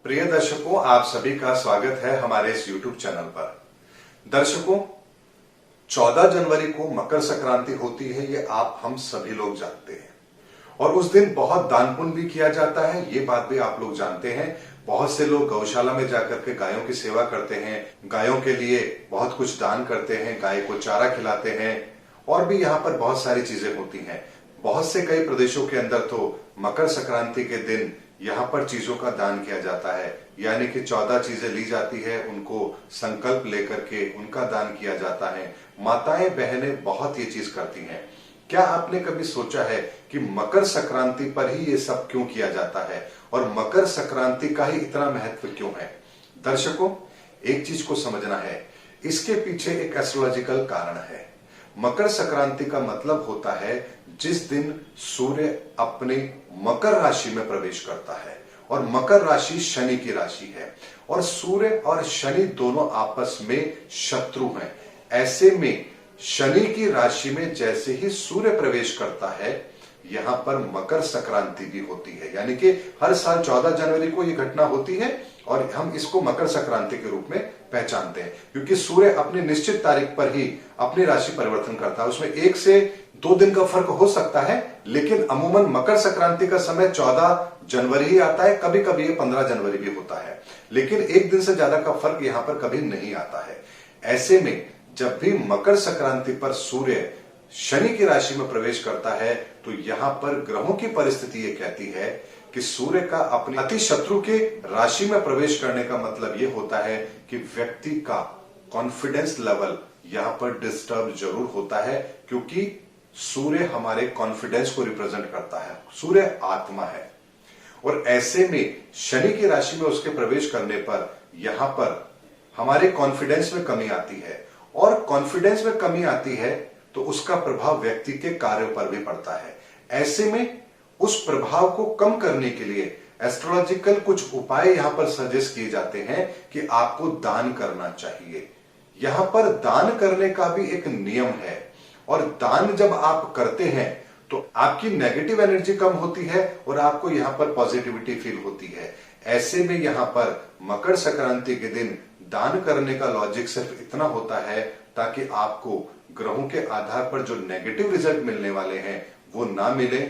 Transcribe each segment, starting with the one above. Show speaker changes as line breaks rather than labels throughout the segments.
प्रिय दर्शकों, आप सभी का स्वागत है हमारे इस YouTube चैनल पर। दर्शकों, 14 जनवरी को मकर संक्रांति होती है, ये आप हम सभी लोग जानते हैं। और उस दिन बहुत दान पुण्य भी किया जाता है, ये बात भी आप लोग जानते हैं। बहुत से लोग गौशाला में जाकर के गायों की सेवा करते हैं, गायों के लिए बहुत कुछ दान करते हैं, गाय को चारा खिलाते हैं और भी यहाँ पर बहुत सारी चीजें होती हैं। बहुत से कई प्रदेशों के अंदर तो मकर संक्रांति के दिन यहाँ पर चीजों का दान किया जाता है, यानी कि 14 चीजें ली जाती है, उनको संकल्प लेकर के उनका दान किया जाता है। माताएं बहनें बहुत ये चीज करती हैं। क्या आपने कभी सोचा है कि मकर संक्रांति पर ही ये सब क्यों किया जाता है और मकर संक्रांति का ही इतना महत्व क्यों है? दर्शकों, एक चीज को समझना है, इसके पीछे एक एस्ट्रोलॉजिकल कारण है। मकर संक्रांति का मतलब होता है जिस दिन सूर्य अपने मकर राशि में प्रवेश करता है, और मकर राशि शनि की राशि है और सूर्य और शनि दोनों आपस में शत्रु हैं। ऐसे में शनि की राशि में जैसे ही सूर्य प्रवेश करता है, यहां पर मकर संक्रांति भी होती है। यानी कि हर साल 14 जनवरी को यह घटना होती है और हम इसको मकर संक्रांति के रूप में पहचानते हैं, क्योंकि सूर्य अपनी निश्चित तारीख पर ही अपनी राशि परिवर्तन करता है। उसमें 1 से 2 दिन का फर्क हो सकता है, लेकिन अमूमन मकर संक्रांति का समय 14 जनवरी ही आता है। कभी कभी ये 15 जनवरी भी होता है, लेकिन 1 दिन से ज्यादा का फर्क यहां पर कभी नहीं आता है। ऐसे में जब भी मकर संक्रांति पर सूर्य शनि की राशि में प्रवेश करता है, तो यहां पर ग्रहों की परिस्थिति ये कहती है कि सूर्य का अपने अति शत्रु के राशि में प्रवेश करने का मतलब यह होता है कि व्यक्ति का कॉन्फिडेंस लेवल यहां पर डिस्टर्ब जरूर होता है, क्योंकि सूर्य हमारे कॉन्फिडेंस को रिप्रेजेंट करता है। सूर्य आत्मा है और ऐसे में शनि की राशि में उसके प्रवेश करने पर यहां पर हमारे कॉन्फिडेंस में कमी आती है, और कॉन्फिडेंस में कमी आती है तो उसका प्रभाव व्यक्ति के कार्यों पर भी पड़ता है। ऐसे में उस प्रभाव को कम करने के लिए एस्ट्रोलॉजिकल कुछ उपाय यहां पर सजेस्ट किए जाते हैं कि आपको दान करना चाहिए। यहां पर दान करने का भी एक नियम है, और दान जब आप करते हैं तो आपकी नेगेटिव एनर्जी कम होती है और आपको यहां पर पॉजिटिविटी फील होती है। ऐसे में यहां पर मकर संक्रांति के दिन दान करने का लॉजिक सिर्फ इतना होता है ताकि आपको ग्रहों के आधार पर जो नेगेटिव रिजल्ट मिलने वाले हैं वो ना मिले।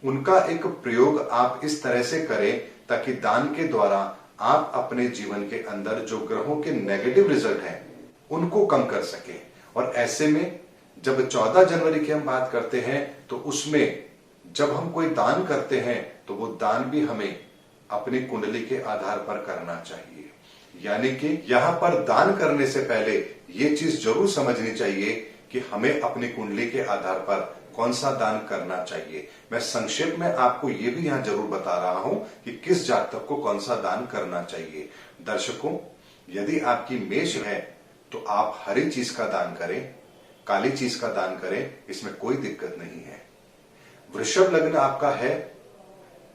उनका एक प्रयोग आप इस तरह से करें ताकि दान के द्वारा आप अपने जीवन के अंदर जो ग्रहों के नेगेटिव रिजल्ट हैं उनको कम कर सके। और ऐसे में जब 14 जनवरी की हम बात करते हैं तो उसमें जब हम कोई दान करते हैं तो वो दान भी हमें अपनी कुंडली के आधार पर करना चाहिए। यानी कि यहां पर दान करने से पहले ये चीज जरूर समझनी चाहिए कि हमें अपनी कुंडली के आधार पर कौन सा दान करना चाहिए। मैं संक्षेप में आपको ये भी यहां जरूर बता रहा हूं कि किस जातक को कौन सा दान करना चाहिए। दर्शकों, यदि आपकी मेष है तो आप हरी चीज का दान करें, काली चीज का दान करें, इसमें कोई दिक्कत नहीं है। वृषभ लग्न आपका है,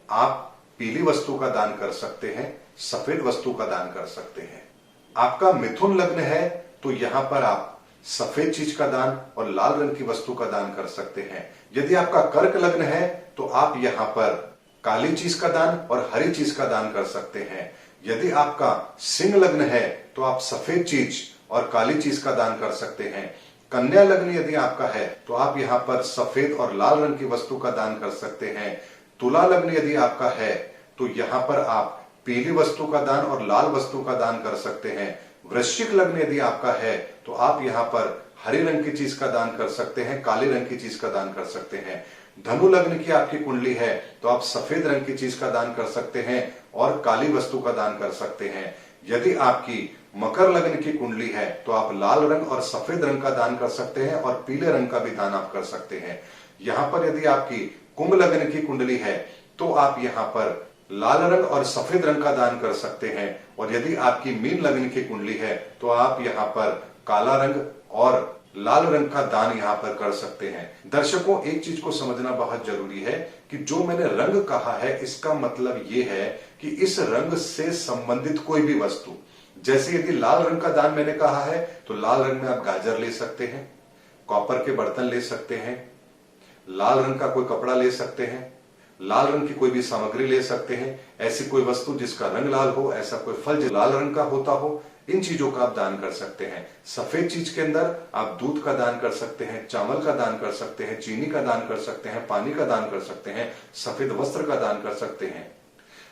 आप पीली वस्तु का दान कर सकते हैं, सफेद वस्तु का दान कर सकते हैं। आपका मिथुन लग्न है तो यहां पर आप सफेद चीज का दान और लाल रंग की वस्तु का दान कर सकते हैं। यदि आपका कर्क लग्न है तो आप यहां पर काली चीज का दान और हरी चीज का दान कर सकते हैं। यदि आपका सिंह लग्न है तो आप सफेद चीज और काली चीज का दान कर सकते हैं। कन्या लग्न यदि आपका है तो आप यहां पर सफेद और लाल रंग की वस्तु का दान कर सकते हैं। तुला लग्न यदि आपका है तो यहां पर आप पीली वस्तु का दान और लाल वस्तु का दान कर सकते हैं। वृश्चिक लग्न यदि आपका है तो आप यहां पर हरी रंग की चीज का दान कर सकते हैं, काले रंग की चीज का दान कर सकते हैं। धनु लग्न की आपकी कुंडली है तो आप सफेद रंग की चीज का दान कर सकते हैं और काली वस्तु का दान कर सकते हैं। यदि आपकी मकर लग्न की कुंडली है तो आप लाल रंग और सफेद रंग का दान कर सकते हैं और पीले रंग का भी दान आप कर सकते हैं। यहां पर यदि आपकी कुंभ लग्न की कुंडली है तो आप यहां पर लाल रंग और सफेद रंग का दान कर सकते हैं, और यदि आपकी मीन लग्न की कुंडली है तो आप यहां पर काला रंग और लाल रंग का दान यहां पर कर सकते हैं। दर्शकों, एक चीज को समझना बहुत जरूरी है कि जो मैंने रंग कहा है इसका मतलब यह है कि इस रंग से संबंधित कोई भी वस्तु, जैसे यदि लाल रंग का दान मैंने कहा है तो लाल रंग में आप गाजर ले सकते हैं, कॉपर के बर्तन ले सकते हैं, लाल रंग का कोई कपड़ा ले सकते हैं, लाल रंग की कोई भी सामग्री ले सकते हैं। ऐसी कोई वस्तु जिसका रंग लाल हो, ऐसा कोई फल जो लाल रंग का होता हो, इन चीजों का आप दान कर सकते हैं। सफेद चीज के अंदर आप दूध का दान कर सकते हैं, चावल का दान कर सकते हैं, चीनी का दान कर सकते हैं, पानी का दान कर सकते हैं, सफेद वस्त्र का दान कर सकते हैं।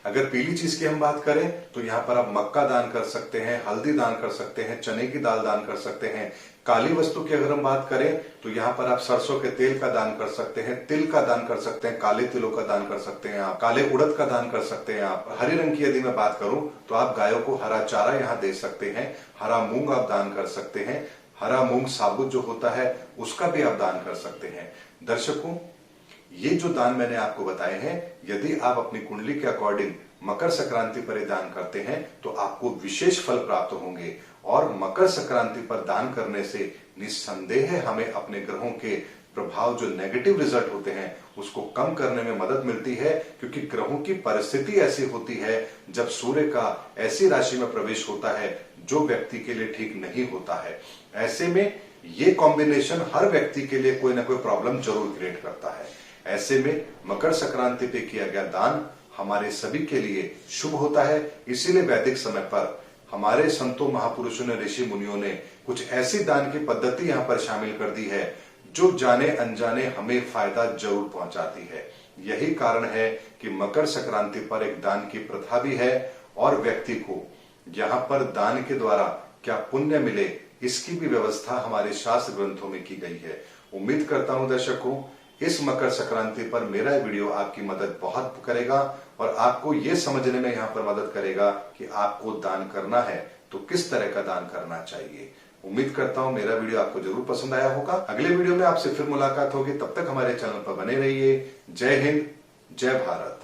अगर पीली चीज की हम बात करें तो यहां पर आप मक्का दान कर सकते हैं, हल्दी दान कर सकते हैं, चने की दाल दान कर सकते हैं। काली वस्तु की अगर हम बात करें तो यहां पर आप सरसों के तेल का दान कर सकते हैं, तिल का दान कर सकते हैं, काले तिलों का दान कर सकते हैं, आप काले उड़द का दान कर सकते हैं। आप हरे रंग की यदि मैं बात करूं तो आप गायों को हरा चारा यहां दे सकते हैं, हरा मूंग आप दान कर सकते हैं, हरा मूंग साबुत जो होता है उसका भी आप दान कर सकते हैं। दर्शकों, ये जो दान मैंने आपको बताए हैं, यदि आप अपनी कुंडली के अकॉर्डिंग मकर संक्रांति पर दान करते हैं तो आपको विशेष फल प्राप्त होंगे। और मकर संक्रांति पर दान करने से निस्संदेह हमें अपने ग्रहों के प्रभाव जो नेगेटिव रिजल्ट होते हैं उसको कम करने में मदद मिलती है, क्योंकि ग्रहों की परिस्थिति ऐसी होती है जब सूर्य का ऐसी राशि में प्रवेश होता है जो व्यक्ति के लिए ठीक नहीं होता है। ऐसे में ये कॉम्बिनेशन हर व्यक्ति के लिए कोई ना कोई प्रॉब्लम जरूर क्रिएट करता है। ऐसे में मकर संक्रांति पे किया गया दान हमारे सभी के लिए शुभ होता है। इसीलिए वैदिक समय पर हमारे संतों, महापुरुषों ने, ऋषि मुनियों ने कुछ ऐसी दान की पद्धति यहां पर शामिल कर दी है जो जाने अनजाने हमें फायदा जरूर पहुंचाती है। यही कारण है कि मकर संक्रांति पर एक दान की प्रथा भी है और व्यक्ति को यहां पर दान के द्वारा क्या पुण्य मिले इसकी भी व्यवस्था हमारे शास्त्र ग्रंथों में की गई है। उम्मीद करता हूं दर्शकों, इस मकर संक्रांति पर मेरा वीडियो आपकी मदद बहुत करेगा और आपको यह समझने में यहां पर मदद करेगा कि आपको दान करना है तो किस तरह का दान करना चाहिए। उम्मीद करता हूं मेरा वीडियो आपको जरूर पसंद आया होगा। अगले वीडियो में आपसे फिर मुलाकात होगी, तब तक हमारे चैनल पर बने रहिए। जय हिंद, जय भारत।